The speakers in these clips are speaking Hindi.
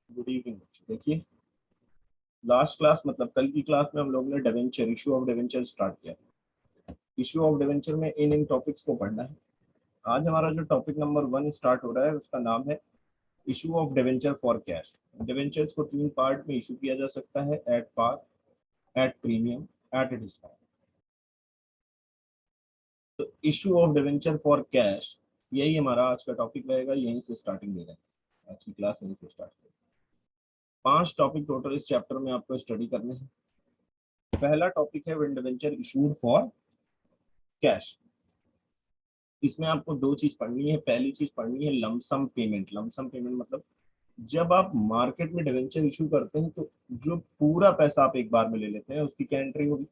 गुड इवनिंग बच्चों। देखिए, लास्ट क्लास मतलब कल की क्लास में हम लोग ने debenture, issue of debenture start किया। इशू ऑफ डिवेंचर में इन टॉपिक्स को पढ़ना है। आज हमारा जो टॉपिक नंबर 1 स्टार्ट हो रहा है उसका नाम है issue of debenture for cash. Debentures को 3 पार्ट में इशू किया जा सकता है: at par, at premium, at discount. तो issue of debenture for cash यही हमारा आज का टॉपिक रहेगा। यहीं से स्टार्टिंग दे रहे हैं, आज की क्लास यहीं से स्टार्ट करें। 5 टॉपिक टोटल इस चैप्टर में आपको स्टडी करने हैं। पहला टॉपिक है when debenture issued for cash. इसमें आपको 2 चीज पढ़नी है। पहली चीज पढ़नी है लमसम पेमेंट। लमसम पेमेंट मतलब जब आप मार्केट में डिवेंचर इशू करते हैं तो जो पूरा पैसा आप एक बार में ले लेते हैं उसकी क्या एंट्री होगी,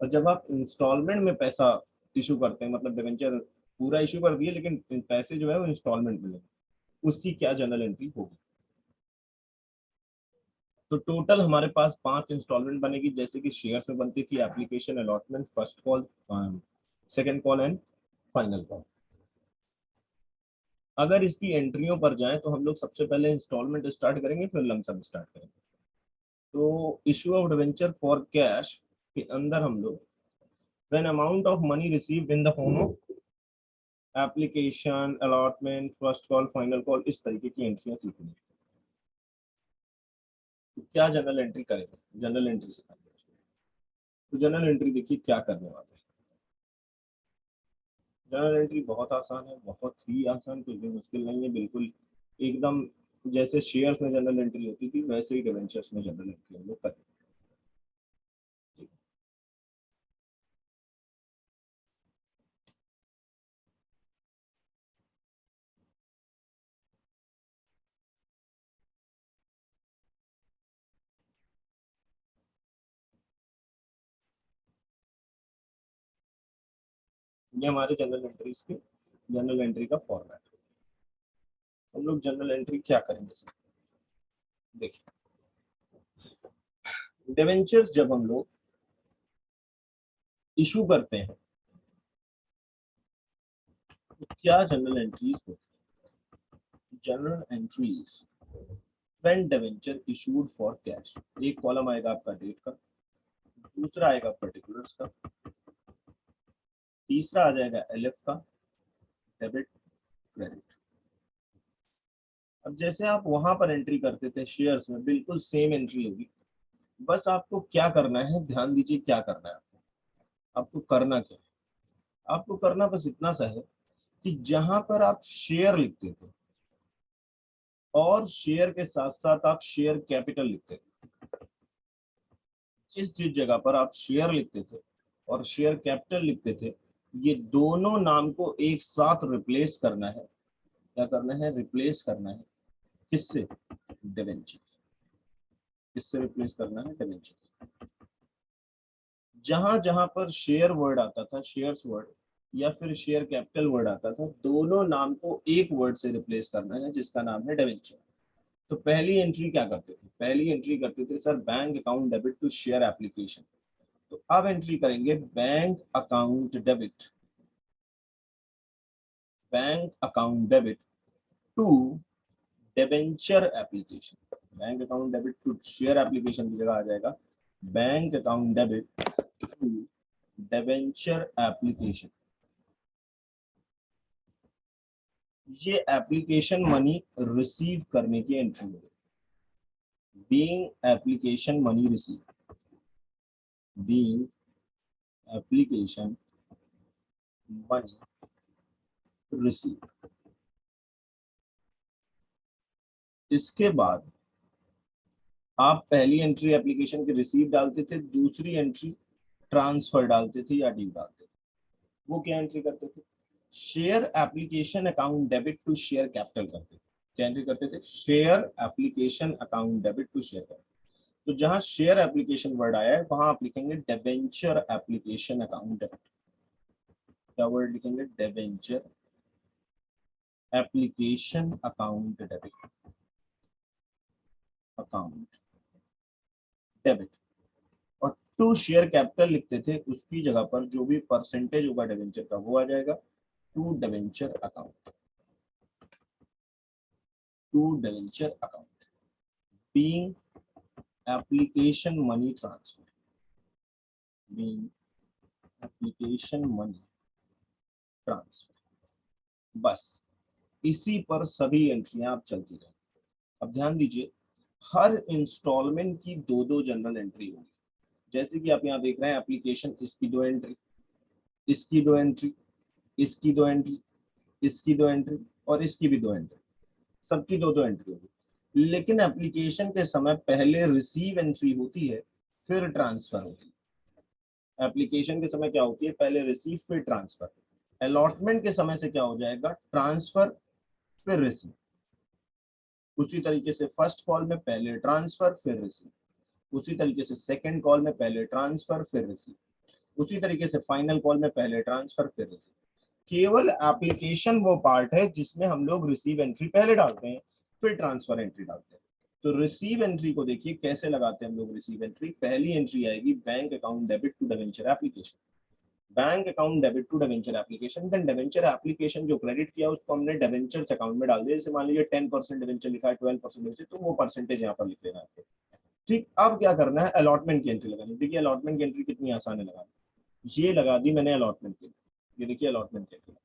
और जब आप इंस्टॉलमेंट में पैसा इशू करते हैं, मतलब डिवेंचर पूरा इशू कर दिए लेकिन पैसे जो है वो इंस्टॉलमेंट में लेंगे, उसकी क्या जनरल एंट्री होगी। तो टोटल हमारे पास 5 इंस्टॉलमेंट बनेगी, जैसे कि शेयर्स में बनती थी application, allotment, first call, second call and final call. अगर इसकी एंट्रियों पर जाएं तो हम लोग सबसे पहले इंस्टॉलमेंट स्टार्ट करेंगे, फिर लमसम स्टार्ट करेंगे। तो issue of debenture for cash के अंदर हम लोग when amount of money received in the form of application, allotment, first call, final call, इस तरीके की एंट्रियां सीखेंगे। तो क्या जनरल एंट्री करेंगे, जनरल एंट्री सिखाएंगे। तो जनरल एंट्री देखिए क्या करने वाले हैं। जनरल एंट्री बहुत आसान है, बहुत ही आसान, कुछ भी मुश्किल नहीं है, बिल्कुल एकदम जैसे शेयर्स में जनरल एंट्री होती थी वैसे ही डिवेंचर्स में जनरल एंट्री हम लोग करेंगे। ये हमारे जनरल एंट्रीज के जनरल एंट्री का फॉर्मेट है। हम लोग जनरल एंट्री क्या करेंगे सर, देखिए डिवेंचर्स जब हम लोग इशू करते हैं तो क्या जनरल एंट्रीज होती है। General entries when debenture issued for cash, एक कॉलम आएगा आपका डेट का, दूसरा आएगा पर्टिकुलर्स का, तीसरा आ जाएगा एलएफ का, डेबिट, क्रेडिट। अब जैसे आप वहां पर एंट्री करते थे शेयर्स में, बिल्कुल सेम एंट्री होगी। बस आपको क्या करना है, ध्यान दीजिए क्या करना है आपको। आपको करना क्या है, आपको करना बस इतना सा है कि जहां पर आप शेयर लिखते थे और शेयर के साथ साथ आप शेयर कैपिटल लिखते थे, जिस जिस जगह पर आप शेयर लिखते थे और शेयर कैपिटल लिखते थे, ये दोनों नाम को एक साथ रिप्लेस करना है। क्या करना है, रिप्लेस करना है। किससे, डिवेंचर। किससे रिप्लेस करना है, डिवेंचर। जहां जहां पर शेयर वर्ड आता था, शेयर्स वर्ड या फिर शेयर कैपिटल वर्ड आता था, दोनों नाम को एक वर्ड से रिप्लेस करना है जिसका नाम है डिवेंचर। तो पहली एंट्री क्या करते थे, पहली एंट्री करते थे sir bank account debit to share application. तो अब एंट्री करेंगे bank account debit, bank account debit to debenture application. Bank account debit to share application की जगह आ जाएगा bank account debit to debenture application. ये एप्लीकेशन मनी रिसीव करने की एंट्री है। Being application money receive, being application money receive. इसके बाद आप पहली एंट्री एप्लीकेशन के रिसीव डालते थे, दूसरी एंट्री ट्रांसफर डालते थे या ड्यू डालते थे। वो क्या एंट्री करते थे, share application account debit to share capital करते थे। क्या एंट्री करते थे, share application account debit to share capital. तो जहां शेयर एप्लीकेशन वर्ड आया है वहां आप लिखेंगे डेबेंचर एप्लीकेशन अकाउंट डेबिट। क्या वर्ड लिखेंगे, debenture application account debit, account debit. और टू शेयर कैपिटल लिखते थे, उसकी जगह पर जो भी परसेंटेज होगा डिवेंचर का वो आ जाएगा to debenture account, to debenture account. Being application money transfer, being application money transfer, बस इसी पर सभी एंट्रियां आप चलती रहें। अब ध्यान दीजिए, हर इंस्टॉलमेंट की दो दो जनरल एंट्री होगी। जैसे कि आप यहाँ देख रहे हैं एप्लीकेशन, इसकी दो एंट्री, इसकी दो एंट्री, इसकी दो एंट्री, इसकी दो एंट्री और इसकी भी दो एंट्री, सबकी दो दो एंट्री होगी। लेकिन एप्लीकेशन के समय पहले रिसीव एंट्री होती है, फिर ट्रांसफर होती है। एप्लीकेशन के समय क्या होती है, पहले रिसीव फिर ट्रांसफर। अलॉटमेंट के समय से क्या हो जाएगा, ट्रांसफर फिर रिसीव। उसी तरीके से फर्स्ट कॉल में पहले ट्रांसफर फिर रिसीव, उसी तरीके से सेकंड कॉल में पहले ट्रांसफर फिर रिसीव, उसी तरीके से फाइनल कॉल में पहले ट्रांसफर फिर रिसीव। केवल एप्लीकेशन वो पार्ट है जिसमें हम लोग रिसीव एंट्री पहले डालते हैं फिर ट्रांसफर एंट्री डालते हैं। तो रिसीव एंट्री को देखिए कैसे लगाते हैं हम लोग। रिसीव एंट्री, पहली एंट्री आएगी bank account debit to debenture application, bank account debit to debenture application. Then debenture application जो क्रेडिट किया उसको हमने डिबेंचर्स अकाउंट में डाल दिया। जैसे मान लीजिए 10% डिबेंचर लिखा है, 12% डिबेंचर, तो वो परसेंटेज यहाँ पर लिख लेना आपको। ठीक, अब क्या करना है, अलॉटमेंट की एंट्री लगानी। देखिए अलॉटमेंट की एंट्री कितनी आसान है लगानी। ये लगा दी मैंने अलॉटमेंट की, ये देखिए अलॉटमेंट की एंट्री।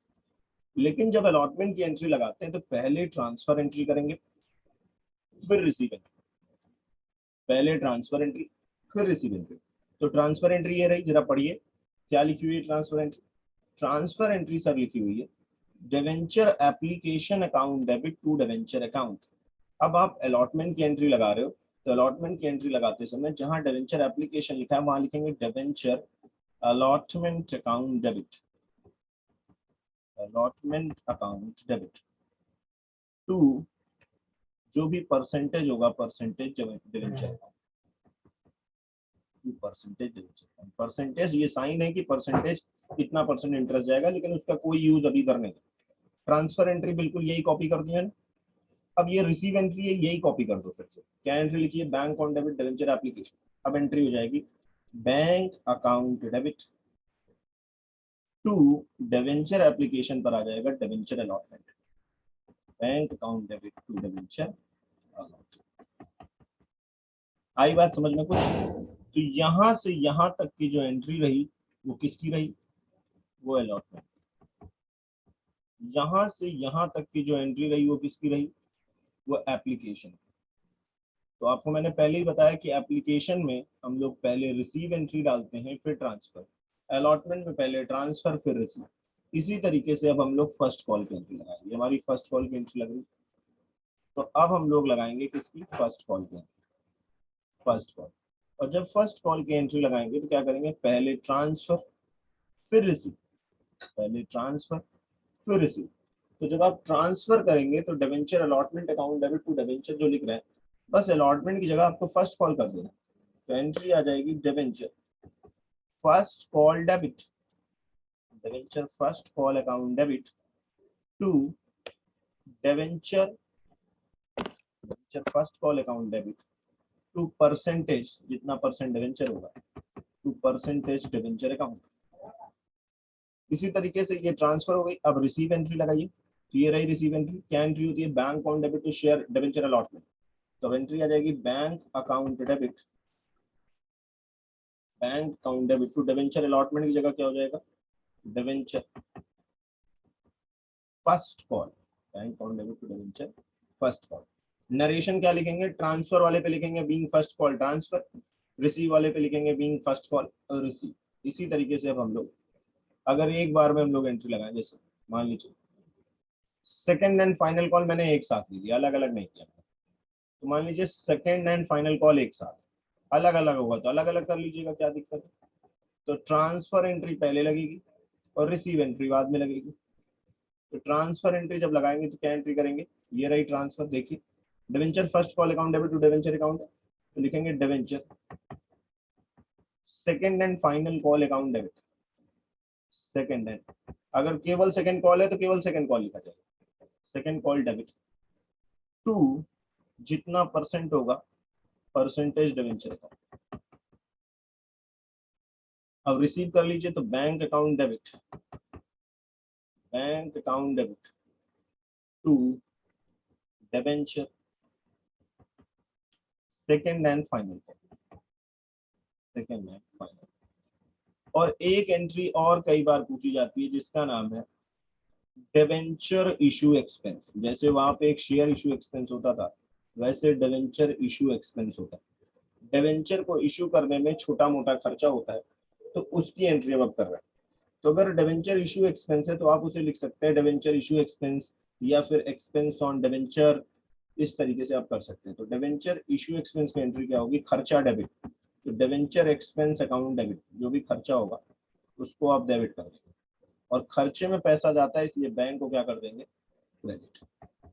लेकिन जब अलॉटमेंट की एंट्री लगाते हैं तो पहले ट्रांसफर एंट्री करेंगे फिर रिसीव एंट्री, पहले ट्रांसफर एंट्री फिर रिसीव एंट्री। तो ट्रांसफर एंट्री ये रही, जरा पढ़िए क्या लिखी हुई है transfer entry. Transfer entry sir लिखी हुई है debenture application account debit to debenture account. अब आप अलॉटमेंट की एंट्री लगा रहे हो, तो अलॉटमेंट की एंट्री लगाते समय जहां डिवेंचर एप्लीकेशन लिखा है वहां लिखेंगे debenture allotment account debit, allotment account debit to जो भी परसेंटेज होगा, percentage debenture, percentage debenture. Percentage ये साइन है कि परसेंटेज कितना परसेंट इंटरेस्ट जाएगा, लेकिन उसका कोई यूज अभी इधर नहीं है। ट्रांसफर एंट्री बिल्कुल यही कॉपी कर दी है। अब ये रिसीव एंट्री है, यही कॉपी कर दो फिर से। क्या एंट्री लिखी है, bank on debit debenture application. अब एंट्री हो जाएगी bank account debit to debenture application पर आ जाएगा debenture allotment, bank account debit to debenture allotment. आई बात समझ में कुछ? तो यहां से यहां तक की जो एंट्री रही वो किसकी रही, वो अलॉटमेंट। यहां से यहां तक की जो एंट्री रही वो किसकी रही, वो एप्लीकेशन। तो आपको मैंने पहले ही बताया कि एप्लीकेशन में हम लोग पहले रिसीव एंट्री डालते हैं फिर ट्रांसफर, अलॉटमेंट में पहले ट्रांसफर फिर रिसीव। इसी तरीके से अब हम लोग फर्स्ट कॉल की एंट्री लगाएंगे। हमारी फर्स्ट कॉल की एंट्री लग रही, तो अब हम लोग लगाएंगे किसकी, फर्स्ट कॉल की एंट्री, फर्स्ट कॉल। और जब फर्स्ट कॉल की एंट्री लगाएंगे तो क्या करेंगे, पहले ट्रांसफर फिर रिसीव, पहले ट्रांसफर फिर रिसीव। तो जब आप ट्रांसफर करेंगे तो debenture allotment account debit to debenture जो लिख रहे हैं, बस अलॉटमेंट की जगह आपको फर्स्ट कॉल कर देना। तो एंट्री आ जाएगी debenture first call debit, debenture first call account debit to debenture first call account debit to percentage, जितना परसेंट डिवेंचर होगा, टू परसेंटेज डिवेंचर अकाउंट। इसी तरीके से ये ट्रांसफर हो गई। अब रिसीव एंट्री लगाइए, तो ये रही रिसीव एंट्री। क्या एंट्री होती है, bank account debit to share debenture allotment. तो एंट्री आ जाएगी bank account debit, bank account debit to debenture allotment की जगह क्या हो जाएगा, debenture first call, bank account debit to debenture first call. Narration क्या लिखेंगे, ट्रांसफर वाले पे लिखेंगे being first call transfer, receive वाले पे लिखेंगे बीइंग फर्स्ट कॉल रिसीव। इसी तरीके से अब हम लोग अगर एक बार में हम लोग एंट्री लगाएं, जैसे मान लीजिए सेकंड एंड फाइनल कॉल मैंने एक साथ ली थी, अलग अलग नहीं किया। तो मान लीजिए सेकंड एंड फाइनल कॉल एक साथ, अलग अलग होगा तो अलग अलग कर लीजिएगा, क्या दिक्कत है। तो ट्रांसफर एंट्री पहले लगेगी और रिसीव एंट्री बाद में लगेगी। तो ट्रांसफर एंट्री जब लगाएंगे तो क्या एंट्री करेंगे, ये रही ट्रांसफर। देखिए debenture first call account debit to debenture account, तो लिखेंगे debenture second and final call account debit, second and, अगर केवल सेकंड कॉल है तो केवल सेकंड कॉल लिखा जाएगा, सेकंड कॉल डेबिट टू जितना परसेंट होगा परसेंटेज डिवेंचर का। अब रिसीव कर लीजिए, तो bank account debit, bank account debit to debenture second and final call, second and final. और एक एंट्री और कई बार पूछी जाती है जिसका नाम है डिवेंचर इशू एक्सपेंस। जैसे वहां पे एक शेयर इशू एक्सपेंस होता था, वैसे डिवेंचर इशू एक्सपेंस होता है। डिवेंचर को इशू करने में छोटा मोटा खर्चा होता है, तो उसकी एंट्री अब कर रहे हैं। तो अगर डिवेंचर इशू एक्सपेंस है तो आप उसे लिख सकते हैं डिवेंचर इशू एक्सपेंस, या फिर एक्सपेंस ऑन डिवेंचर, इस तरीके से आप कर सकते हैं। तो डिवेंचर इशू एक्सपेंस की एंट्री क्या होगी, खर्चा डेबिट। तो डिवेंचर एक्सपेंस अकाउंट डेबिट, जो भी खर्चा होगा उसको आप डेबिट कर देंगे, और खर्चे में पैसा जाता है इसलिए बैंक को क्या कर देंगे, क्रेडिट।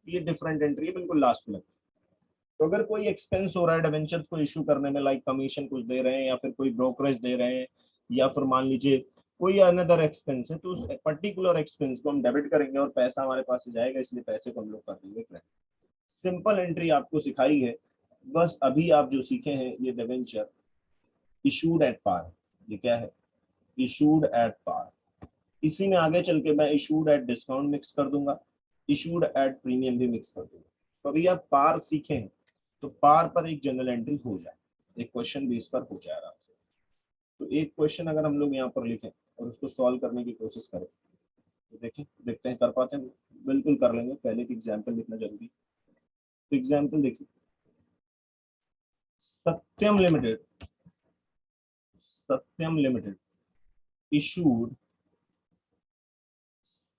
ये डिफरेंट एंट्री है, बिल्कुल लास्ट में। तो अगर कोई एक्सपेंस हो रहा है डिवेंचर्स को इशू करने में, लाइक कमीशन कुछ दे रहे हैं या फिर कोई ब्रोकरेज दे रहे हैं, या फिर मान लीजिए कोई अनदर एक्सपेंस है, तो उस पर्टिकुलर एक्सपेंस को हम डेबिट करेंगे और पैसा हमारे पास से जाएगा, इसलिए पैसे को हम लोग कर देंगे क्रेडिट। सिंपल एंट्री आपको सिखाई है। बस अभी आप जो सीखे हैं ये डिवेंचर इशूड एट पार, ये क्या है, इशूड एट पार। इसी में आगे चल के मैं इशूड एट डिस्काउंट मिक्स कर दूंगा, इशूड एट प्रीमियम भी मिक्स कर दूंगा। तो अभी आप पार सीखे हैं, तो पार पर एक जनरल एंट्री हो जाए, एक क्वेश्चन बेस पर हो जाए आराम से। तो एक क्वेश्चन अगर हम लोग यहाँ पर लिखें और उसको सॉल्व करने की कोशिश करें, तो देखें, देखते हैं कर पाते हैं। बिल्कुल कर लेंगे, पहले एक एग्जाम्पल लिखना जरूरी। तो एग्जाम्पल देखिए, सत्यम limited, Satyam limited issued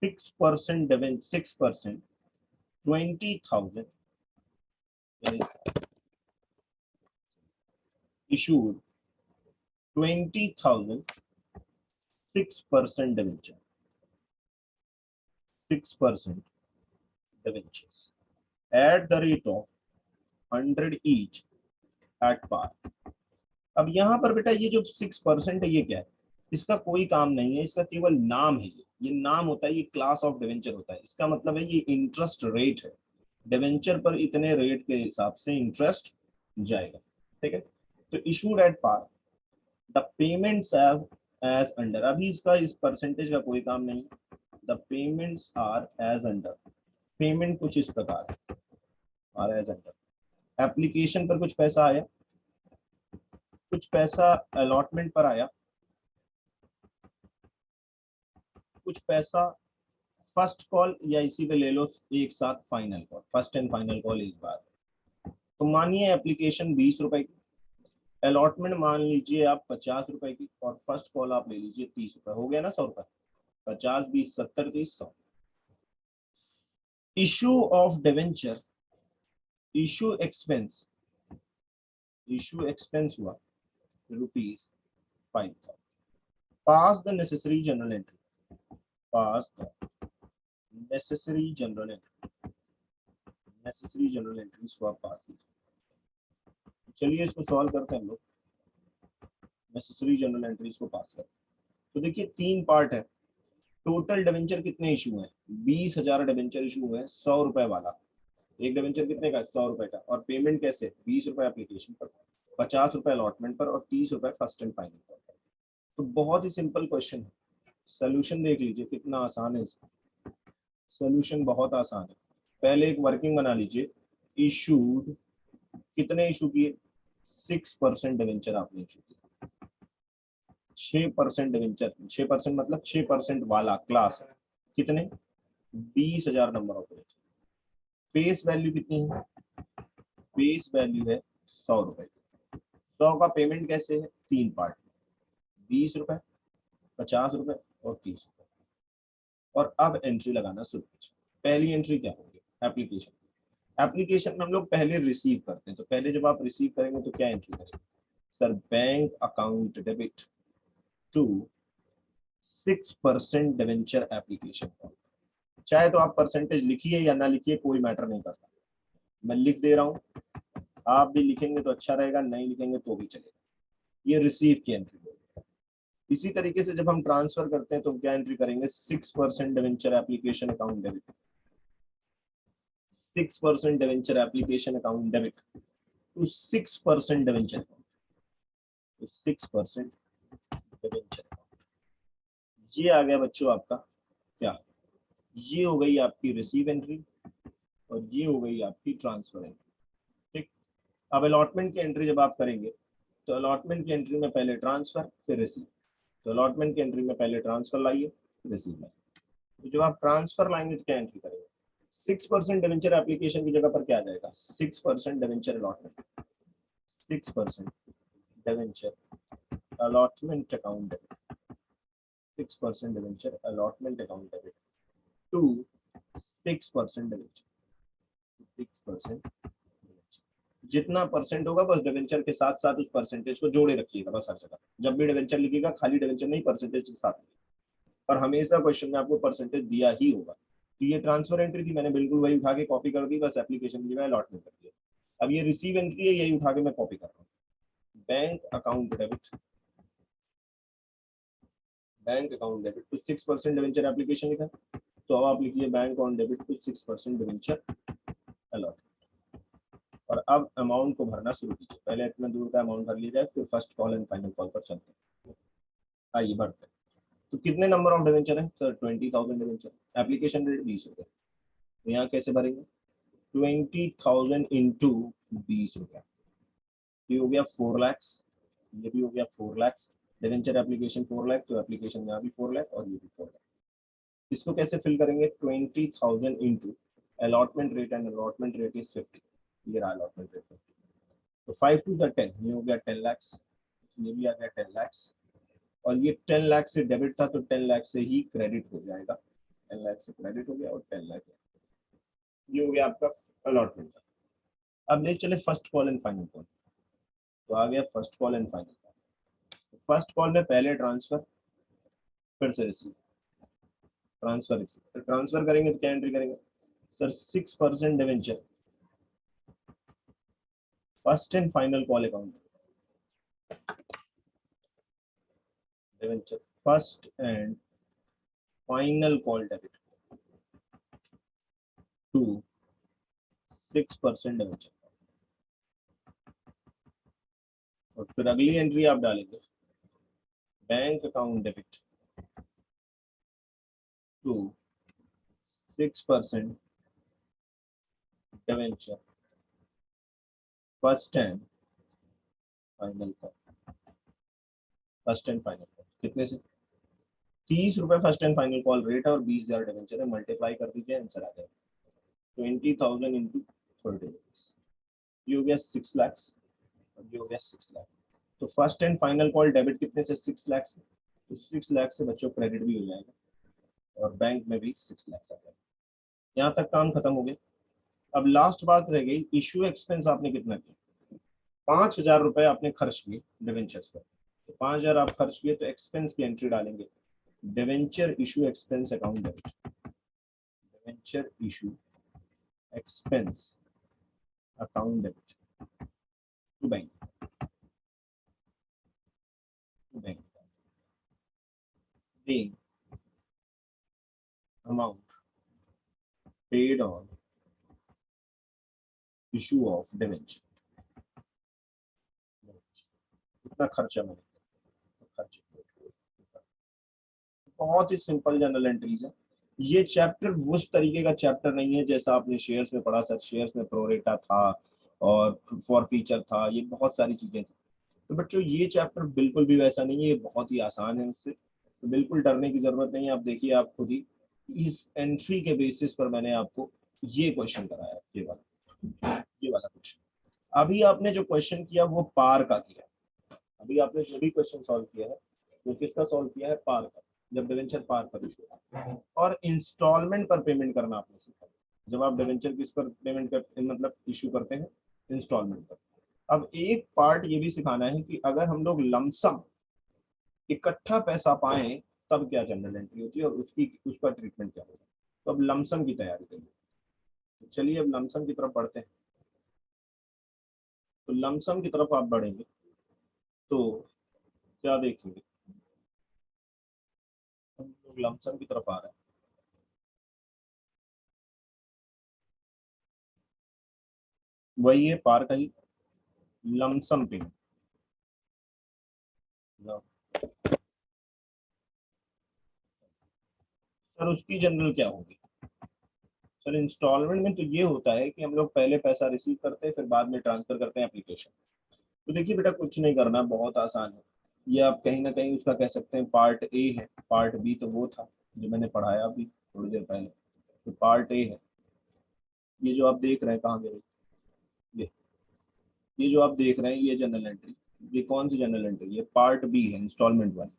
6% dividend, 6%, 20,000, issued 20,000, 6% debenture, 6% debentures at the rate of 100 each at par। अब यहाँ पर बेटा ये जो 6% है ये क्या है, इसका कोई काम नहीं है, इसका केवल नाम है। ये नाम होता है, ये क्लास ऑफ डिवेंचर होता है। इसका मतलब है ये इंटरेस्ट रेट है, डिवेंचर पर इतने रेट के हिसाब से इंटरेस्ट जाएगा, ठीक है। तो issued at par, the payments as under, अभी इसका इस परसेंटेज का कोई काम नहीं, the payments are as under, payment कुछ इस प्रकार आर एज अंडर। एप्लीकेशन पर कुछ पैसा आया, कुछ पैसा अलॉटमेंट पर आया, कुछ पैसा फर्स्ट कॉल, या इसी पे ले लो एक साथ final call, first and final call एक बार। तो मानिए एप्लीकेशन 20 रुपए की, अलॉटमेंट मान लीजिए आप 50 रुपए की, और फर्स्ट कॉल आप ले लीजिए 30 रुपए, हो गया ना 100 रुपए, 50 20 70 30 100। Issue of debenture, issue expense, issue expense हुआ ₹5,000। Pass the necessary journal entry, pass the necessary journal entry, necessary journal entries को आप पास कीजिए। चलिए इसको सॉल्व करते हैं हम लोग, नेसेसरी जनरल एंट्रीज को पास करते हैं। तो देखिए 3 पार्ट है। टोटल डिवेंचर कितने इशू हैं, 20,000 डिवेंचर इशू हुए हैं, 100 रुपए वाला। एक डिवेंचर कितने का, 100 रुपए का। और पेमेंट कैसे, 20 रुपए एप्लीकेशन पर, 50 रुपए अलॉटमेंट पर, और 30 रुपए फर्स्ट एंड फाइनल पर। तो बहुत ही सिंपल क्वेश्चन है। सोल्यूशन देख लीजिए कितना आसान है इसका, सोल्यूशन बहुत आसान है। पहले एक वर्किंग बना लीजिए, इशूड, कितने इशू किए, 6% डिवेंचर आपने इशू किया, 6% डिवेंचर, 6% मतलब 6% वाला क्लास, कितने, 20,000 number of debenture. Face value कितनी है, फेस वैल्यू है 100 रुपए। 100 का पेमेंट कैसे है, 3 पार्ट, 20 रुपए, 50 रुपए और 30 रुपए। और अब एंट्री लगाना शुरू कीजिए। पहली एंट्री क्या होगी, एप्लीकेशन। एप्लीकेशन में हम लोग पहले रिसीव करते हैं, तो पहले जब आप रिसीव करेंगे तो क्या एंट्री करेंगे, sir bank account debit to 6% debenture application. चाहे तो आप परसेंटेज लिखिए या ना लिखिए, कोई मैटर नहीं करता, मैं लिख दे रहा हूँ, आप भी लिखेंगे तो अच्छा रहेगा, नहीं लिखेंगे तो भी चलेगा। ये रिसीव की एंट्री है। इसी तरीके से जब हम ट्रांसफर करते हैं तो क्या एंट्री करेंगे, 6% debenture application account debit, 6% debenture application account debit to 6% debenture, तो 6% डिवेंचर अकाउंट। ये आ गया बच्चों आपका क्या, ये हो गई आपकी रिसीव एंट्री, और ये हो गई आपकी ट्रांसफर एंट्री, ठीक। अब अलॉटमेंट की एंट्री जब आप करेंगे तो अलॉटमेंट की एंट्री में पहले ट्रांसफर फिर रिसीव, तो अलॉटमेंट की एंट्री में पहले ट्रांसफर लाइए रिसीव लाइए। तो जब आप ट्रांसफर लाएंगे तो क्या एंट्री करेंगे, 6% डिवेंचर एप्लीकेशन की जगह पर क्या आ जाएगा, 6% debenture allotment, 6% debenture allotment account debit, 6% debenture allotment account debit to 6% debenture, 6% जितना परसेंट होगा बस डिवेंचर के साथ साथ उस परसेंटेज को जोड़े रखिएगा बस हर जगह, जब भी डिवेंचर लिखिएगा खाली डिवेंचर नहीं परसेंटेज के साथ, और हमेशा क्वेश्चन में आपको परसेंटेज दिया ही होगा। तो ये ट्रांसफर एंट्री थी, मैंने बिल्कुल वही उठा के कॉपी कर दी, बस एप्लीकेशन की जगह अलॉटमेंट कर दिया। अब ये रिसीव एंट्री है, यही उठा के मैं कॉपी कर रहा हूँ, bank account debit, bank account debit to 6% debenture application लिखा, तो अब आप लिखिए bank on debit to 6% debenture allot, और अब अमाउंट को भरना शुरू कीजिए। पहले इतना दूर का अमाउंट भर लिया जाए, फिर first call and final call पर चलते हैं। आइए भरते हैं। तो कितने नंबर ऑफ डिवेंचर है सर, 20,000 डिवेंचर, एप्लीकेशन रेट 20 रुपये, तो यहाँ कैसे भरेंगे, 20,000 इंटू 20 रुपया, ये हो गया 4 लाख, ये भी हो गया 4 लाख, डिवेंचर एप्लीकेशन 4 लाख, तो एप्लीकेशन यहाँ भी 4 लाख और ये भी 4 लाख। इसको कैसे फिल करेंगे, 20,000 into allotment rate, and allotment rate is 50, ये रहा अलॉटमेंट रेट 50, तो 5 टू 10, ये हो गया 10 लाख, ये भी आ गया 10 लाख, और ये 10 लाख से डेबिट था तो 10 लाख से ही क्रेडिट हो जाएगा, 10 लाख से क्रेडिट हो गया और 10 लाख, ये हो गया आपका अलॉटमेंट। अब ले चले first call and final call, तो आ गया first call and final call. First call में पहले ट्रांसफर फिर से रिसीव, ट्रांसफर रिसीव, तो ट्रांसफर करेंगे तो क्या एंट्री करेंगे sir, 6% debenture first and final call account, debenture first and final call debit to 6% debenture, और फिर अगली एंट्री आप डालेंगे bank account debit to 6% debenture first and final call, first and final call कितने से, 30 रुपए first and final call rate है और 20,000 डिवेंचर है, मल्टीप्लाई कर दीजिए आंसर आ जाएगा 20,000 इंटू 30 रुपीज, ये हो गया 6 लाख और ये हो गया 6 लाख। तो first and final call debit कितने से, 6 लाख से, तो 6 लाख से बच्चों क्रेडिट भी हो जाएगा और बैंक में भी 6 लाख आ जाएगा। यहाँ तक काम खत्म हो गया। अब लास्ट बात रह गई, इशू एक्सपेंस आपने कितना किया, 5,000 रुपए आपने खर्च किए डिवेंचर्स पर, तो 5,000 आप खर्च किए तो एक्सपेंस की एंट्री डालेंगे, debenture issue expense account debit, debenture issue expense account debit to bank, to bank the amount paid on issue of debenture, कितना खर्चा मैंने, खर्च, बहुत ही सिंपल जनरल एंट्रीज है। ये चैप्टर उस तरीके का चैप्टर नहीं है जैसा आपने शेयर्स में पढ़ा सर, शेयर्स में प्रोरेटा था और फॉर फीचर था, ये बहुत सारी चीजें थी। तो बच्चों ये चैप्टर बिल्कुल भी वैसा नहीं है, ये बहुत ही आसान है उससे, तो बिल्कुल डरने की जरूरत नहीं है। आप देखिए आप खुद ही, इस एंट्री के बेसिस पर मैंने आपको ये क्वेश्चन कराया, ये वाला क्वेश्चन। अभी आपने जो क्वेश्चन किया वो पार का किया, अभी आपने जो भी क्वेश्चन सॉल्व किया है वो किसका सॉल्व किया है, पार का, जब डिवेंचर पार पर इशू है, और इंस्टॉलमेंट पर पेमेंट करना आपने सीखा, जब आप डिवेंचर किस पर पेमेंट कर मतलब इशू करते हैं, इंस्टॉलमेंट पर। अब एक पार्ट ये भी सिखाना है कि अगर हम लोग लमसम इकट्ठा पैसा पाए तब क्या जनरल एंट्री होती है और उसका ट्रीटमेंट क्या होगा। तो अब लमसम की तैयारी करिए, तो चलिए अब लमसम की तरफ बढ़ते हैं। तो लमसम की तरफ आप बढ़ेंगे तो क्या देखेंगे, हम लोग लमसम की तरफ आ रहे हैं, वही है पार का ही, लमसम पेमेंट, सर उसकी जनरल क्या होगी, सर इंस्टॉलमेंट में तो ये होता है कि हम लोग पहले पैसा रिसीव करते हैं, फिर बाद में ट्रांसफर करते हैं एप्लीकेशन। तो देखिए बेटा, कुछ नहीं करना, बहुत आसान है। ये आप कहीं ना कहीं उसका कह सकते हैं पार्ट ए है। पार्ट बी तो वो था जो मैंने पढ़ाया अभी थोड़ी देर पहले। तो पार्ट ए है, ये जो आप देख रहे हैं, कहाँ गए ये ये जो आप देख रहे हैं ये जनरल एंट्री। ये कौन सी जनरल एंट्री? ये पार्ट बी है, इंस्टॉलमेंट वाली।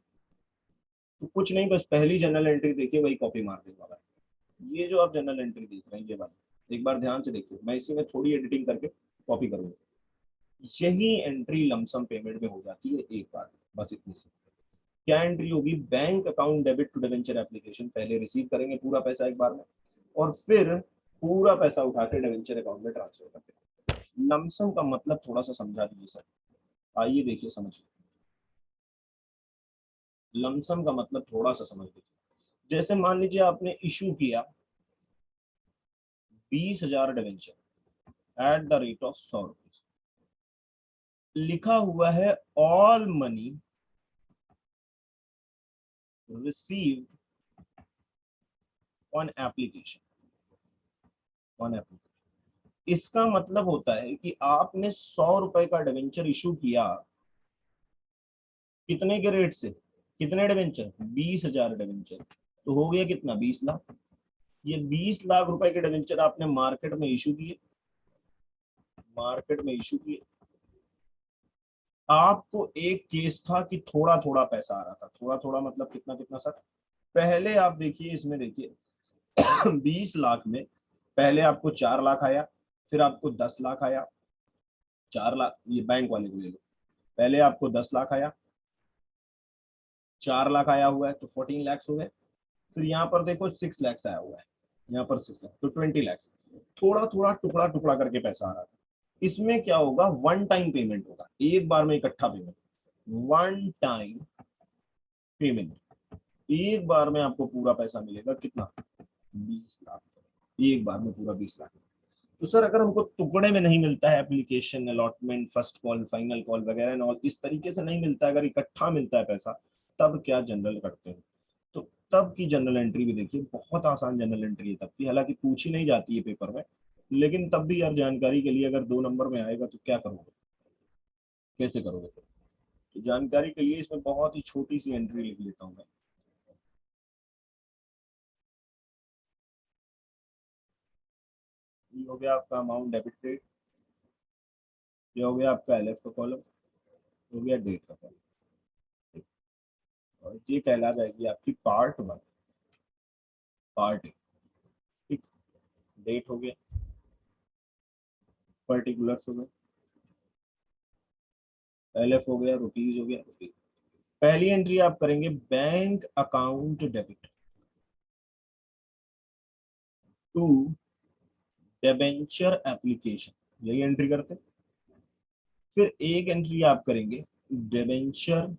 तो कुछ नहीं, बस पहली जनरल एंट्री देखिए, वही कॉपी मार देने वाला है। ये जो आप जनरल एंट्री देख रहे हैं ये वाली, एक बार ध्यान से देखिए, मैं इसी में थोड़ी एडिटिंग करके कॉपी करूंगा। यही एंट्री लमसम पेमेंट में हो जाती है एक बार, बस इतनी सी। क्या एंट्री होगी? Bank account debit to debenture application. पहले रिसीव करेंगे पूरा पैसा एक बार में, और फिर पूरा पैसा उठा के डिवेंचर अकाउंट में ट्रांसफर करते। लमसम का मतलब थोड़ा सा समझा दीजिए सर, आइए देखिए समझिए। लमसम का मतलब थोड़ा सा समझ लीजिए। जैसे मान लीजिए आपने इशू किया 20,000 debenture at the rate of 100 rupees. लिखा हुआ है all money received on application. On application इसका मतलब होता है कि आपने 100 रुपए का डिवेंचर इशू किया, कितने के रेट से? कितने डिवेंचर? 20,000 डिवेंचर। तो हो गया कितना? 20 लाख। ये 20 लाख रुपए के डिवेंचर आपने मार्केट में इशू किए। मार्केट में इशू किए। आपको एक केस था कि थोड़ा थोड़ा पैसा आ रहा था। थोड़ा थोड़ा मतलब कितना कितना सर? पहले आप देखिए, इसमें देखिए 20 लाख में पहले आपको 4 लाख आया, फिर आपको 10 लाख आया। 4 लाख, ये बैंक वाले को ले लो। पहले आपको 10 लाख आया, 4 लाख आया हुआ है, तो 14 लैक्स हो गए। फिर यहाँ पर देखो 6 लैक्स आया हुआ है, यहाँ पर 6 लाख, तो 20 लैक्स। थोड़ा थोड़ा टुकड़ा टुकड़ा करके पैसा आ रहा था। इसमें क्या होगा? वन टाइम पेमेंट होगा, एक बार में इकट्ठा पेमेंट। वन टाइम पेमेंट, एक बार में आपको पूरा पैसा मिलेगा। कितना? 20 लाख। एक बार में पूरा 20 लाख। तो सर अगर हमको टुकड़े में नहीं मिलता है, application allotment first call final call वगैरह और इस तरीके से नहीं मिलता है, अगर इकट्ठा मिलता है पैसा, तब क्या जनरल करते हैं? तो तब की जनरल एंट्री भी देखिए, बहुत आसान जनरल एंट्री है तब की, हालांकि पूछी नहीं जाती है पेपर में, लेकिन तब भी यार जानकारी के लिए, अगर 2 नंबर में आएगा तो क्या करोगे, कैसे करोगे फिर? तो जानकारी के लिए इसमें बहुत ही छोटी सी एंट्री लिख लेता हूँ मैं। ये हो गया आपका अमाउंट डेबिट क्रेडिट, ये हो गया आपका एलएफ का कॉलम, हो गया डेट का कॉलम। और ये कहला जाएगी आपकी पार्ट वन, पार्ट ए। ठीक, डेट हो गया, पर्टिकुलर्स हो गए, एलएफ हो गया, रुपीज हो गया, रुपीज। पहली एंट्री आप करेंगे bank account debit to debenture application, यही एंट्री करते हैं। फिर एक एंट्री आप करेंगे डिबेंचर,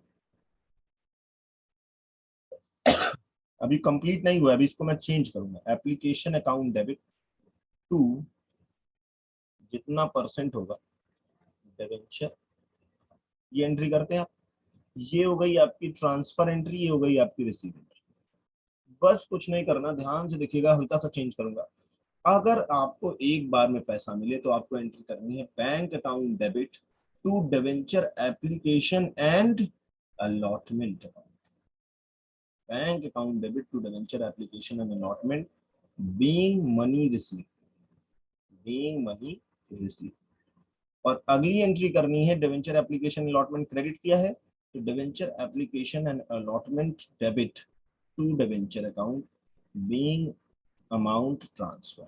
अभी कंप्लीट नहीं हुआ, अभी इसको मैं चेंज करूंगा, एप्लीकेशन अकाउंट डेबिट टू जितना परसेंट होगा डिबेंचर, ये एंट्री करते हैं आप। ये हो गई आपकी ट्रांसफर एंट्री, ये हो गई आपकी रिसीव एंट्री। बस कुछ नहीं करना, ध्यान से देखिएगा, हल्का सा चेंज करूंगा। अगर आपको एक बार में पैसा मिले तो आपको एंट्री करनी है bank account debit to debenture application and allotment account. Bank account debit to debenture application and allotment being money receive, being money receive. और अगली एंट्री करनी है डिवेंचर एप्लीकेशन अलॉटमेंट क्रेडिट किया है, तो debenture application and allotment debit to debenture account being amount transfer,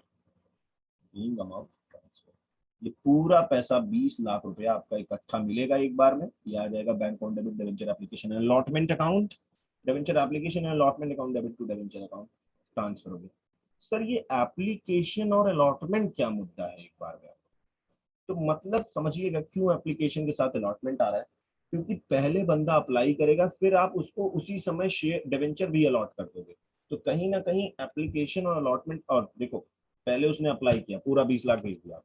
being amount transfer. ये पूरा पैसा 20 लाख रुपया आपका इकट्ठा मिलेगा एक बार में, ये आ जाएगा bank account debit debenture application and allotment account, debenture application and allotment account debit to debenture account transfer हो गया। सर ये एप्लीकेशन और अलॉटमेंट क्या मुद्दा है एक बार में? तो मतलब समझिएगा क्यों एप्लीकेशन के साथ अलॉटमेंट आ रहा है, क्योंकि पहले बंदा अप्लाई करेगा, फिर आप उसको उसी समय शेयर डिवेंचर भी अलॉट कर दोगे। तो कहीं ना कहीं एप्लीकेशन और अलॉटमेंट, और देखो पहले उसने अप्लाई किया, पूरा 20 लाख भेज दिया,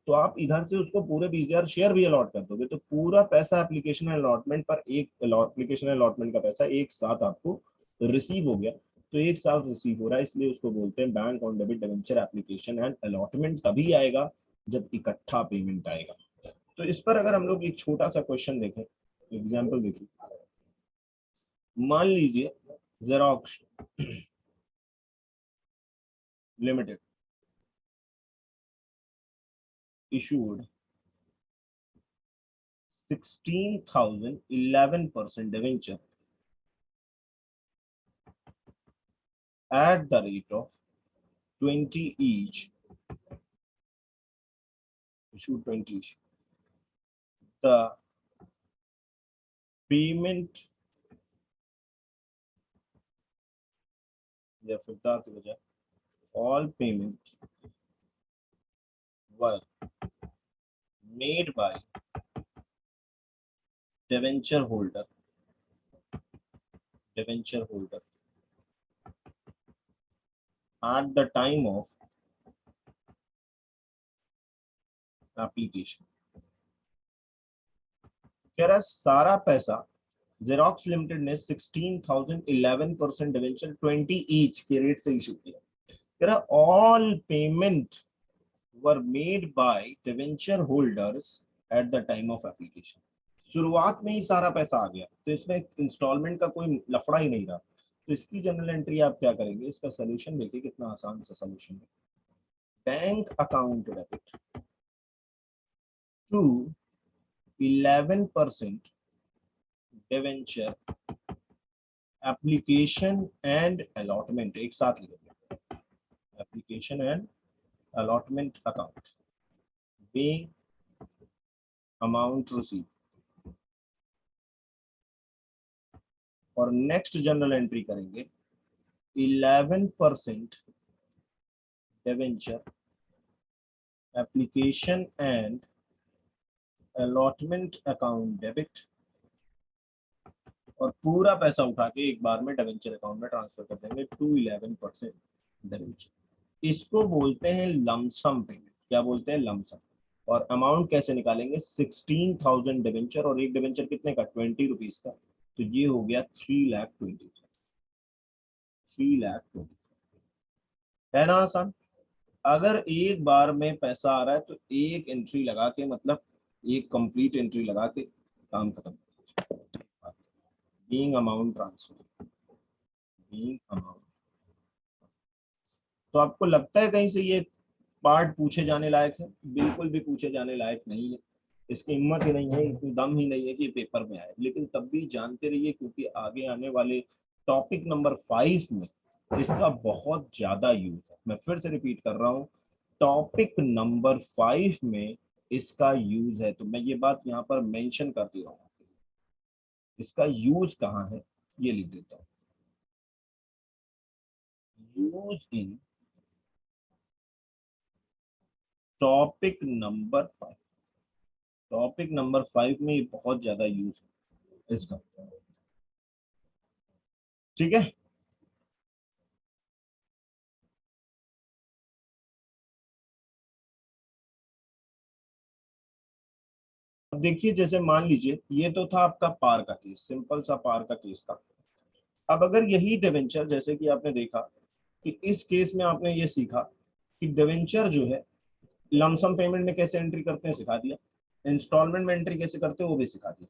तो आप इधर से उसको पूरे 20,000 शेयर भी अलॉट कर दोगे, तो पूरा पैसा एप्लीकेशन अलॉटमेंट पर, एक एप्लीकेशन अलॉटमेंट का पैसा एक साथ आपको रिसीव हो गया। तो एक साथ रिसीव हो रहा है, इसलिए उसको बोलते हैं bank on debit debenture application and allotment तभी आएगा जब इकट्ठा पेमेंट आएगा। तो इस पर अगर हम लोग एक छोटा सा क्वेश्चन देखें, एग्जाम्पल देखिए, मान लीजिए xerox limited issued 16,000 11% debenture at the rate of 20 each, issued 20 each. The payment या फिर दा की बजाय all payment were made by debenture holder at the time of application। कह रहा है सारा पैसा जेरोक्स लिमिटेड ने 16,000 11% डिवेंचर 20 ईच के रेट से इशू किया। कह रहा all payment were made by debenture holders at the time of application. शुरुआत में ही सारा पैसा आ गया, तो इसमें इंस्टॉलमेंट का कोई लफड़ा ही नहीं रहा। तो इसकी जनरल एंट्री आप क्या करेंगे, इसका सोल्यूशन देखिए कितना आसान सा सोल्यूशन है। Bank account debit to 11% debenture application and allotment, एक साथ लिखेंगे, application and allotment account being amount received। और नेक्स्ट जनरल एंट्री करेंगे 11% debenture application and allotment account debit, और पूरा पैसा उठा के एक बार में डिवेंचर अकाउंट में ट्रांसफर कर देंगे टू 11% डिवेंचर। इसको बोलते हैं लमसम पेमेंट। क्या बोलते हैं, लमसम। और अमाउंट कैसे निकालेंगे, 16,000 डिवेंचर, और एक डिवेंचर कितने का, 20 रुपीज का, तो ये हो गया 3,20,000। 3,20,000 है ना आसान। अगर एक बार में पैसा आ रहा है तो एक एंट्री लगा के, मतलब एक कंप्लीट एंट्री लगा के काम खत्म। Being amount transfer, being amount. तो आपको लगता है कहीं से ये पार्ट पूछे जाने लायक है? बिल्कुल भी पूछे जाने लायक नहीं है। इसकी हिम्मत ही नहीं है, इतनी दम ही नहीं है कि पेपर में आए। लेकिन तब भी जानते रहिए, क्योंकि आगे आने वाले टॉपिक नंबर 5 में इसका बहुत ज्यादा यूज है। मैं फिर से रिपीट कर रहा हूँ, टॉपिक नंबर 5 में इसका यूज है। तो मैं ये बात यहाँ पर मेंशन कर दे रहा हूँ, इसका यूज कहाँ है ये लिख देता हूँ। Use in topic number 5। Topic number 5 में ये बहुत ज्यादा यूज है इसका, ठीक है। अब देखिए, जैसे मान लीजिए ये तो था आपका पार का केस, सिंपल सा पार का केस था। अब अगर यही डिवेंचर, जैसे कि आपने देखा कि इस केस में आपने ये सीखा कि डिवेंचर जो है लमसम पेमेंट में कैसे एंट्री करते हैं सिखा दिया, इंस्टॉलमेंट में एंट्री कैसे करते हैं वो भी सिखा दिया।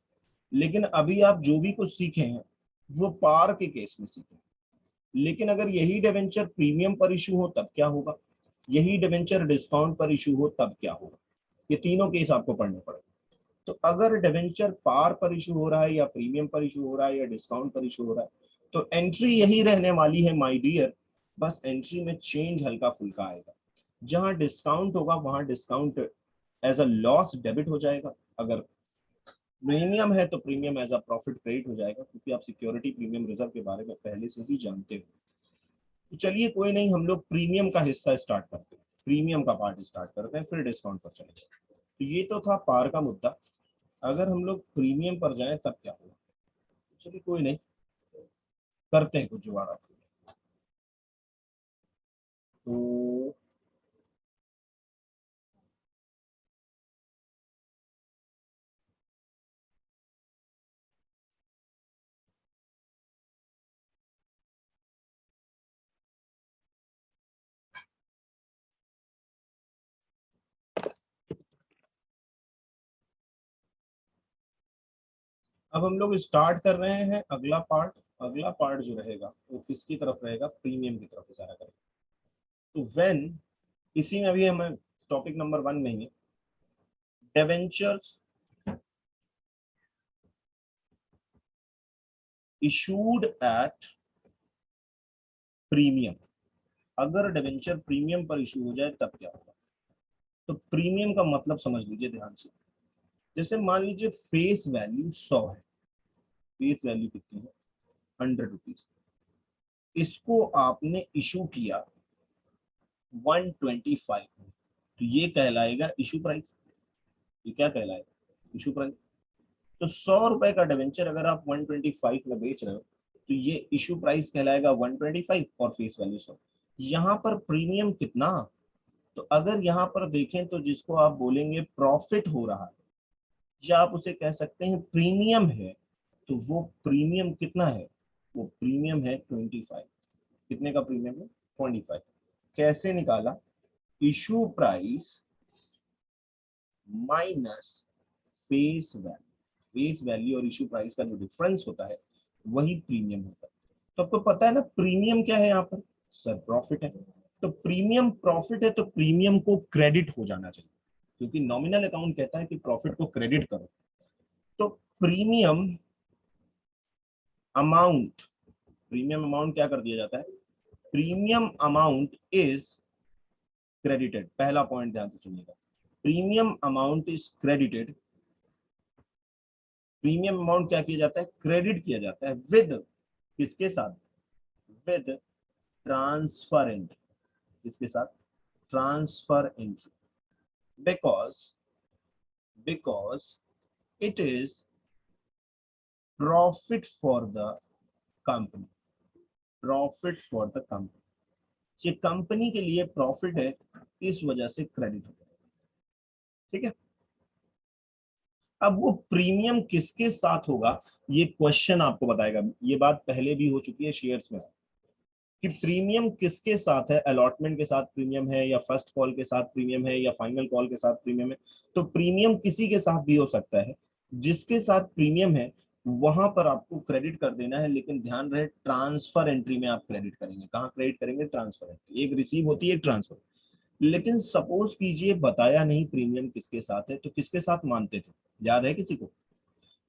लेकिन अभी आप जो भी कुछ सीखे हैं वो पार के केस में सीखे। लेकिन अगर यही डिवेंचर प्रीमियम पर इशू हो तब क्या होगा, यही डिवेंचर डिस्काउंट पर इशू हो तब क्या होगा, ये तीनों केस आपको पढ़ने पड़ेंगे। तो अगर डिवेंचर पार पर इशू हो रहा है या प्रीमियम पर इशू हो रहा है या डिस्काउंट पर इशू हो रहा है, तो एंट्री यही रहने वाली है माय डियर। बस एंट्री में चेंज हल्का फुल्का आएगा। जहां डिस्काउंट होगा वहां discount as a loss debit हो जाएगा, अगर प्रीमियम है तो premium as a profit credit हो जाएगा, क्योंकि आप सिक्योरिटी प्रीमियम रिजर्व के बारे में पहले से ही जानते हो। तो चलिए कोई नहीं, हम लोग प्रीमियम का हिस्सा स्टार्ट करते हैं, प्रीमियम का पार्ट स्टार्ट करते हैं, फिर डिस्काउंट पर चलेंगे। तो ये तो था पार का मुद्दा। अगर हम लोग प्रीमियम पर जाएं तब क्या होगा, चलिए कोई नहीं, करते हैं कुछ जुगाड़ आपके लिए। तो अब हम लोग स्टार्ट कर रहे हैं अगला पार्ट। अगला पार्ट जो रहेगा वो किसकी तरफ रहेगा, प्रीमियम की तरफ इशारा करेगा। तो व्हेन, इसी में अभी हम टॉपिक नंबर 1 में ही डिबेंचर्स इशूड एट प्रीमियम, अगर डिबेंचर प्रीमियम पर इशू हो जाए तब क्या होगा। तो प्रीमियम का मतलब समझ लीजिए ध्यान से। जैसे मान लीजिए फेस वैल्यू 100 है, फेस वैल्यू कितनी है, 100 रुपीज। इसको आपने इशू किया 125 में, तो ये कहलाएगा इशू प्राइस। ये क्या कहलाएगा, इशू प्राइस। तो 100 रुपए का डिवेंचर अगर आप 125 में बेच रहे हो तो ये इशू प्राइस कहलाएगा 125 और फेस वैल्यू 100। यहाँ पर प्रीमियम कितना, तो अगर यहाँ पर देखें तो जिसको आप बोलेंगे प्रॉफिट हो रहा है या आप उसे कह सकते हैं प्रीमियम है, तो वो प्रीमियम कितना है, वो प्रीमियम है 25। कितने का प्रीमियम है, 25। कैसे निकाला, issue price minus face value. Face value और इशू प्राइस का जो डिफरेंस होता है वही प्रीमियम होता है। तो आपको पता है ना प्रीमियम क्या है यहाँ पर, सर प्रॉफिट है। तो प्रीमियम प्रॉफिट है तो प्रीमियम को क्रेडिट हो जाना चाहिए, क्योंकि नॉमिनल अकाउंट कहता है कि प्रॉफिट को क्रेडिट करो। तो प्रीमियम अमाउंट, प्रीमियम अमाउंट क्या कर दिया जाता है, प्रीमियम अमाउंट इज क्रेडिटेड। पहला पॉइंट ध्यान से सुनिएगा, premium amount is credited. Premium amount क्या किया जाता है, क्रेडिट किया जाता है विद, किसके साथ, विद ट्रांसफर एंट्री। किसके साथ, transfer entry. Because it is profit for the company, profit for the company. ये कंपनी के लिए प्रॉफिट है, इस वजह से क्रेडिट हो जाएगा। ठीक है। अब वो प्रीमियम किसके साथ होगा, ये क्वेश्चन आपको बताएगा। ये बात पहले भी हो चुकी है शेयर्स में कि प्रीमियम किसके साथ है, अलॉटमेंट के साथ प्रीमियम है या फर्स्ट कॉल के साथ प्रीमियम है या फाइनल कॉल के साथ प्रीमियम है। तो प्रीमियम किसी के साथ भी हो सकता है, जिसके साथ प्रीमियम है वहां पर आपको क्रेडिट कर देना है। लेकिन ध्यान रहे ट्रांसफर एंट्री में आप क्रेडिट करेंगे। कहाँ क्रेडिट करेंगे, ट्रांसफर एंट्री। एक रिसीव होती है, एक ट्रांसफर। लेकिन सपोज कीजिए बताया नहीं प्रीमियम किसके साथ है, तो किसके साथ मानते थे, याद है किसी को।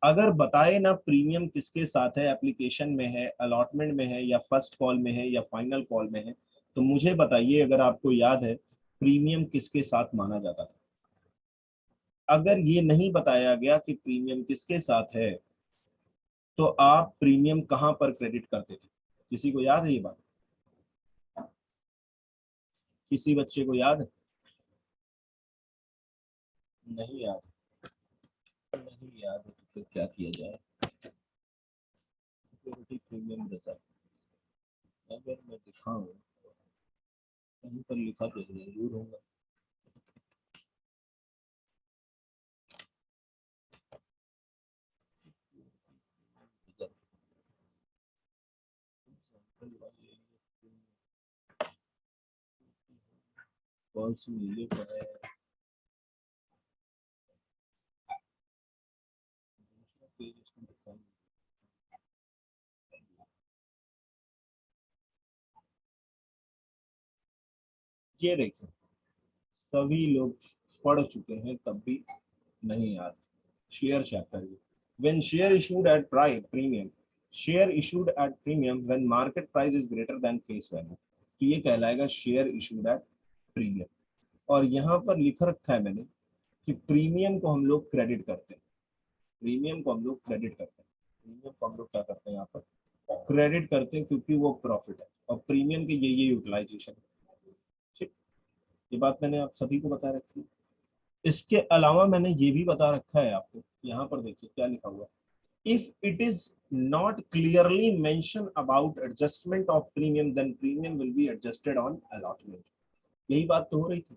अगर बताए ना प्रीमियम किसके साथ है, एप्लीकेशन में है, अलॉटमेंट में है या फर्स्ट कॉल में है या फाइनल कॉल में है, तो मुझे बताइए अगर आपको याद है प्रीमियम किसके साथ माना जाता था। अगर ये नहीं बताया गया कि प्रीमियम किसके साथ है, तो आप प्रीमियम कहां पर क्रेडिट करते थे, किसी को याद है ये बात, किसी बच्चे को याद है, नहीं याद, नहीं याद है तो फिर क्या किया जाए। सिक्योरिटी प्रीमियम रिजर्व, अगर मैं दिखाऊं कहीं पर लिखा तो जरूर होगा। कौन सी नीले पर है, दूसरा पेज उसमें दिखाई। ये देखिए सभी लोग पढ़ चुके हैं तब भी नहीं याद। Share chapter, when share issued at price premium, share issued at premium when market price is greater than face value, तो ये कहलाएगा शेयर इशूड एट प्रीमियम। और यहाँ पर लिख रखा है मैंने कि प्रीमियम को हम लोग क्रेडिट करते हैं, प्रीमियम को हम लोग क्रेडिट करते हैं, प्रीमियम को हम लोग क्या करते हैं यहाँ पर, क्रेडिट करते हैं, क्योंकि वो प्रॉफिट है और प्रीमियम के ये यूटिलाइजेशन है। ठीक, ये बात मैंने आप सभी को बता रखी है। इसके अलावा मैंने ये भी बता रखा है आपको, यहाँ पर देखिए क्या लिखा हुआ है, if it is not clearly mention about adjustment of premium then premium will be adjusted on allotment. यही बात तो हो रही थी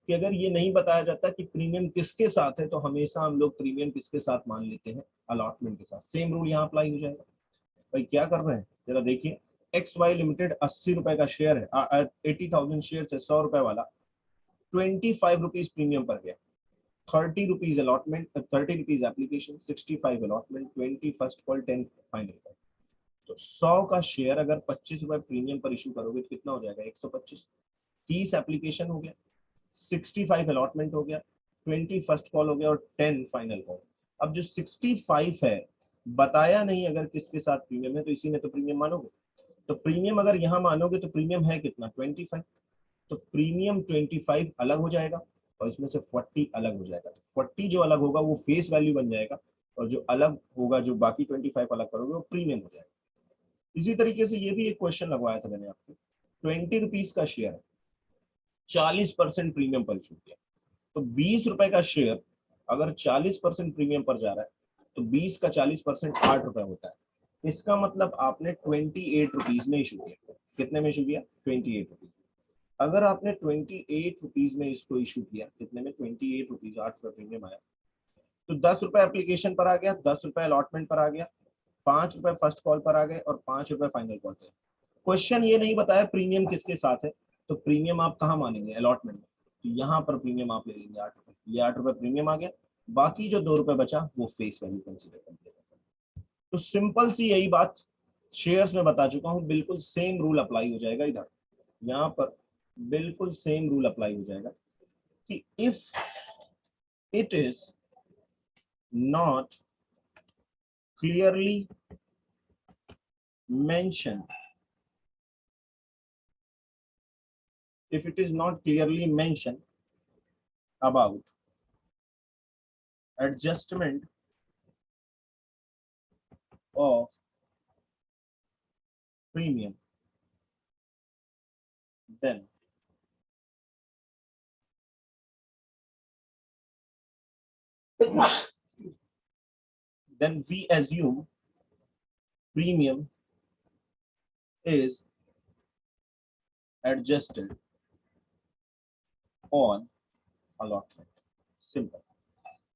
कि अगर ये नहीं बताया जाता कि प्रीमियम किसके साथ है, तो हमेशा हम लोग प्रीमियम किसके साथ मान लेते हैं, अलॉटमेंट के साथ। सेम रूल यहाँ अप्लाई हो जाएगा। भाई क्या कर रहे हैं जरा देखिए, एक्स वाई लिमिटेड 80 रुपए का शेयर है, 80,000 शेयर है, 100 रुपए वाला, 25 रुपीज प्रीमियम पर गया। ₹30 allotment, ₹30 application, 65 allotment, 20 first call, 10 final call. तो 100 का शेयर अगर ₹25 प्रीमियम पर इशू करोगे तो कितना हो जाएगा? 125। 30 एप्लीकेशन हो गया, 65 अलॉटमेंट हो गया, 20 फर्स्ट कॉल हो गया और 10 फाइनल कॉल। अब जो 65 है बताया नहीं अगर किसके साथ प्रीमियम है, तो इसी में तो प्रीमियम मानोगे। तो प्रीमियम अगर यहाँ मानोगे तो प्रीमियम है कितना? 25। तो प्रीमियम 25 अलग हो जाएगा और इसमें से 40 अलग हो जाएगा। तो 40 जो अलग होगा वो फेस वैल्यू बन जाएगा और जो अलग होगा, जो बाकी 25 अलग करोगे, वो प्रीमियम हो जाएगा। इसी तरीके से ये भी एक क्वेश्चन लगवाया था मैंने आपको। ₹20 का शेयर 40% प्रीमियम पर इशू किया, तो ₹20 का शेयर अगर 40% प्रीमियम पर जा रहा है तो 20 का 40% ₹8 होता है। इसका मतलब आपने ₹28 में इशू किया। कितने में इशू किया? ₹28। अगर आपने ₹28 में इसको इशू किया, कितने में? ₹28, ₹8 प्रीमियम आया, तो ₹10 एप्लीकेशन पर आ गया, ₹10 अलॉटमेंट पर आ गया, ₹5 फर्स्ट कॉल पर आ गए और ₹5 फाइनल कॉल पर। क्वेश्चन ये नहीं बताया प्रीमियम किसके साथ है, तो प्रीमियम आप कहाँ मानेंगे? अलॉटमेंट में। तो यहाँ पर प्रीमियम आप ले लेंगे ₹8। ये ₹8 प्रीमियम आ गया, बाकी जो ₹2 बचा वो फेस वैल्यू कंसीडर कर लिया। तो सिंपल सी यही बात शेयर्स में बता चुका हूँ, बिल्कुल सेम रूल अप्लाई हो जाएगा इधर। यहाँ पर बिल्कुल सेम रूल अप्लाई हो जाएगा कि if it is not clearly mentioned, if it is not clearly mentioned about adjustment of premium, then we assume premium is adjusted on allotment. Simple.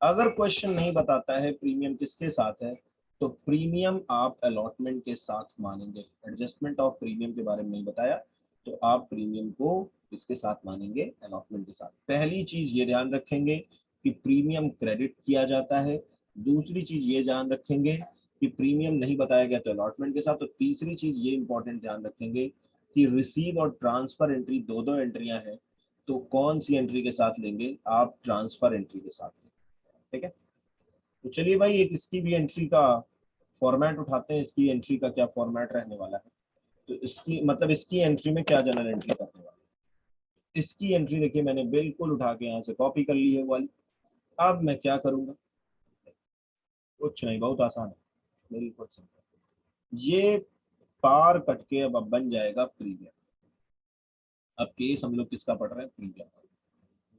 अगर क्वेश्चन नहीं बताता है प्रीमियम किसके साथ है, तो प्रीमियम आप अलॉटमेंट के साथ मानेंगे। एडजस्टमेंट ऑफ प्रीमियम के बारे में नहीं बताया तो आप प्रीमियम को किसके साथ मानेंगे? अलॉटमेंट के साथ। पहली चीज ये ध्यान रखेंगे कि प्रीमियम क्रेडिट किया जाता है। दूसरी चीज ये ध्यान रखेंगे कि प्रीमियम नहीं बताया गया तो अलॉटमेंट के साथ। तो तीसरी चीज ये इंपॉर्टेंट ध्यान रखेंगे कि रिसीव और ट्रांसफर एंट्री दो एंट्रियां हैं, तो कौन सी एंट्री के साथ लेंगे? आप ट्रांसफर एंट्री के साथ लेंगे। ठीक है, तो चलिए भाई एक इसकी भी एंट्री का फॉर्मेट उठाते हैं। इसकी एंट्री का क्या फॉर्मेट रहने वाला है, तो इसकी मतलब इसकी एंट्री में क्या जनरल एंट्री करने वाला है। इसकी एंट्री देखिए मैंने बिल्कुल उठा के यहाँ से कॉपी कर ली है वाली। अब मैं क्या करूंगा? कुछ नहीं, बहुत आसान है, बिल्कुल सिंपल। ये पार कट के अब बन जाएगा प्रीमियम। अब केस हम लोग किसका पढ़ रहे हैं? प्रीमियम।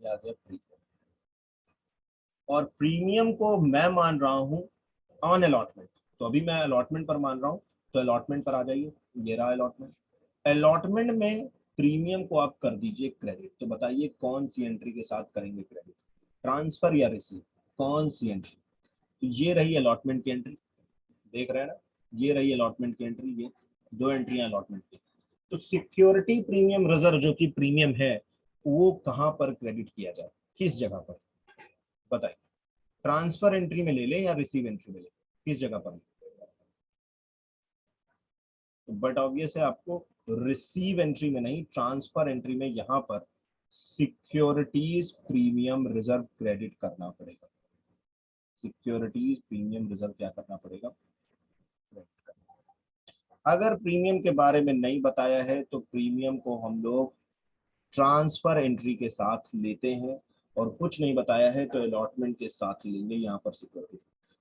याद है प्रीमियम, और प्रीमियम को मैं मान रहा हूँ ऑन अलॉटमेंट। तो अभी मैं अलॉटमेंट पर मान रहा हूँ, तो अलॉटमेंट पर आ जाइए। ये रहा अलॉटमेंट। अलॉटमेंट में प्रीमियम को आप कर दीजिए क्रेडिट। तो बताइए कौन सी एंट्री के साथ करेंगे क्रेडिट? ट्रांसफर या रिसीव? कौन सी एंट्री? तो ये रही अलॉटमेंट की एंट्री, देख रहे हैं ना, ये रही अलॉटमेंट की एंट्री। ये दो एंट्रियां अलॉटमेंट की। तो सिक्योरिटी प्रीमियम रिजर्व जो कि प्रीमियम है, वो कहां पर क्रेडिट किया जाए? किस जगह पर बताइए? ट्रांसफर एंट्री में ले लें या रिसीव एंट्री में ले, किस जगह पर? तो बट ऑब्वियस है आपको रिसीव एंट्री में नहीं, ट्रांसफर एंट्री में यहां पर सिक्योरिटीज प्रीमियम रिजर्व क्रेडिट करना पड़ेगा। सिक्योरिटीज प्रीमियम रिजर्व क्या करना पड़ेगा? अगर प्रीमियम के बारे में नहीं बताया है तो प्रीमियम को हम लोग ट्रांसफर एंट्री के साथ लेते हैं, और कुछ नहीं बताया है तो अलॉटमेंट के साथ ही लेंगे यहाँ पर सिक्योरिटी।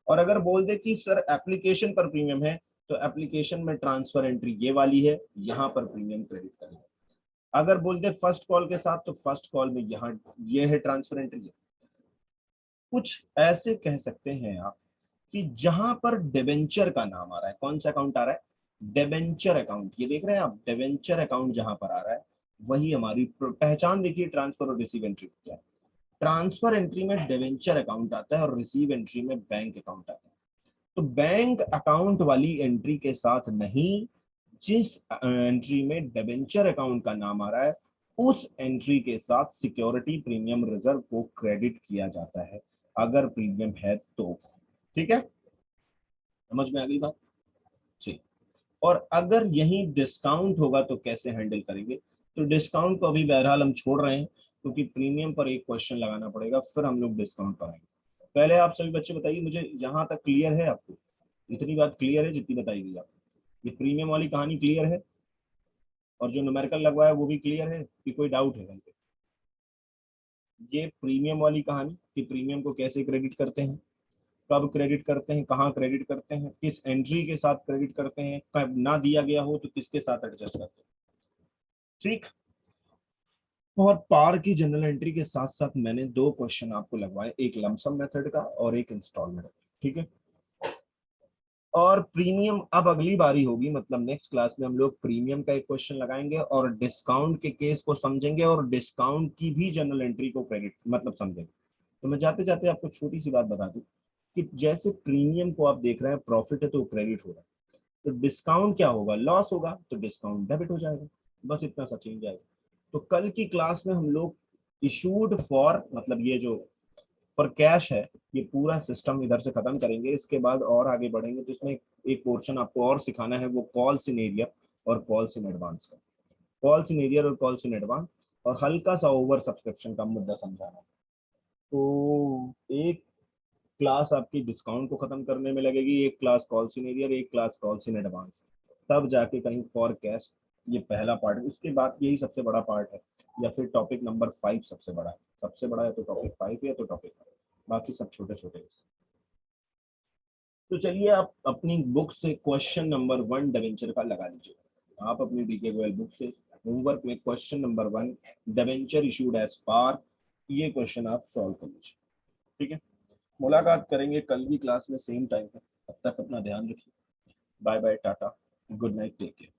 और अगर बोल दे कि सर एप्लीकेशन पर प्रीमियम है, तो एप्लीकेशन में ट्रांसफर एंट्री ये वाली है, यहाँ पर प्रीमियम क्रेडिट करेंगे। अगर बोल दे फर्स्ट कॉल के साथ, तो फर्स्ट कॉल में यहाँ ये है ट्रांसफर एंट्री। कुछ ऐसे कह सकते हैं आप कि जहां पर डिबेंचर का नाम आ रहा है, कौन सा अकाउंट आ रहा है? Debenture account. ये देख रहे हैं आप, डिबेंचर अकाउंट जहां पर आ रहा है वही हमारी पहचान। देखिए ट्रांसफर और रिसीव एंट्री क्या है। ट्रांसफर एंट्री में डिबेंचर अकाउंट आता है और रिसीव एंट्री में बैंक अकाउंट आता है। तो बैंक अकाउंट वाली एंट्री के साथ नहीं, जिस एंट्री में डिबेंचर अकाउंट का नाम आ रहा है उस एंट्री के साथ सिक्योरिटी प्रीमियम रिजर्व को क्रेडिट किया जाता है, अगर प्रीमियम है तो। ठीक है, समझ में आ गई बात? ठीक। और अगर यही डिस्काउंट होगा तो कैसे हैंडल करेंगे? तो डिस्काउंट को अभी बहरहाल हम छोड़ रहे हैं, क्योंकि प्रीमियम पर एक क्वेश्चन लगाना पड़ेगा, फिर हम लोग डिस्काउंट पर आएंगे। पहले आप सभी बच्चे बताइए मुझे, यहाँ तक क्लियर है आपको? इतनी बात क्लियर है जितनी बताई गई आपको? ये प्रीमियम वाली कहानी क्लियर है? और जो न्यूमेरिकल लगवाया है वो भी क्लियर है कि कोई डाउट है? ये प्रीमियम वाली कहानी कि प्रीमियम को कैसे क्रेडिट करते हैं, कब क्रेडिट करते हैं, कहाँ क्रेडिट करते हैं, किस एंट्री के साथ क्रेडिट करते हैं, कब ना दिया गया हो तो किसके साथ एडजस्ट करते हैं। ठीक। और पार की जनरल एंट्री के साथ साथ मैंने दो क्वेश्चन आपको लगवाए, एक लमसम मेथड का और एक इंस्टॉलमेंट। ठीक है। और प्रीमियम अब अगली बारी होगी, मतलब नेक्स्ट क्लास में हम लोग प्रीमियम का एक क्वेश्चन लगाएंगे और डिस्काउंट के केस को समझेंगे और डिस्काउंट की भी जनरल एंट्री को क्रेडिट मतलब समझेंगे। तो मैं जाते जाते आपको छोटी सी बात बता दूं कि जैसे प्रीमियम को आप देख रहे हैं प्रॉफिट है तो क्रेडिट हो रहा है, तो डिस्काउंट क्या होगा? लॉस होगा, तो डिस्काउंट डेबिट हो जाएगा। बस इतना सा चेंज आएगा। तो कल की क्लास में हम लोग इशूड फॉर मतलब ये जो फॉर कैश है, ये पूरा सिस्टम इधर से खत्म करेंगे। इसके बाद और आगे बढ़ेंगे तो इसमें एक पोर्शन आपको और सिखाना है, वो कॉल्स इन एरिया और कॉल्स इन एडवांस का। कॉल्स इन एरिया और कॉल्स इन एडवांस, और हल्का सा ओवर सब्सक्रिप्शन का मुद्दा समझाना। तो एक क्लास आपकी डिस्काउंट को खत्म करने में लगेगी, एक क्लास कॉल्स इन एरिया, एक क्लास कॉल्स इन एडवांस, तब जाके कहीं फॉर कैश। ये पहला पार्ट है, उसके बाद यही सबसे बड़ा पार्ट है, या फिर टॉपिक नंबर 5 सबसे बड़ा है। सबसे बड़ा है तो टॉपिक 5 है तो टॉपिक, बाकी सब छोटे छोटे हैं। तो चलिए आप अपनी बुक से क्वेश्चन नंबर 1 डिवेंचर का लगा लीजिए। आप अपनी डीके गोयल बुक से होमवर्क में question number 1 debenture issued as par, ये क्वेश्चन आप सॉल्व कर लीजिए। ठीक है। मुलाकात करेंगे कल की क्लास में सेम टाइम पे। तब तक अपना ध्यान रखिए। Bye bye, tata, good night, take care.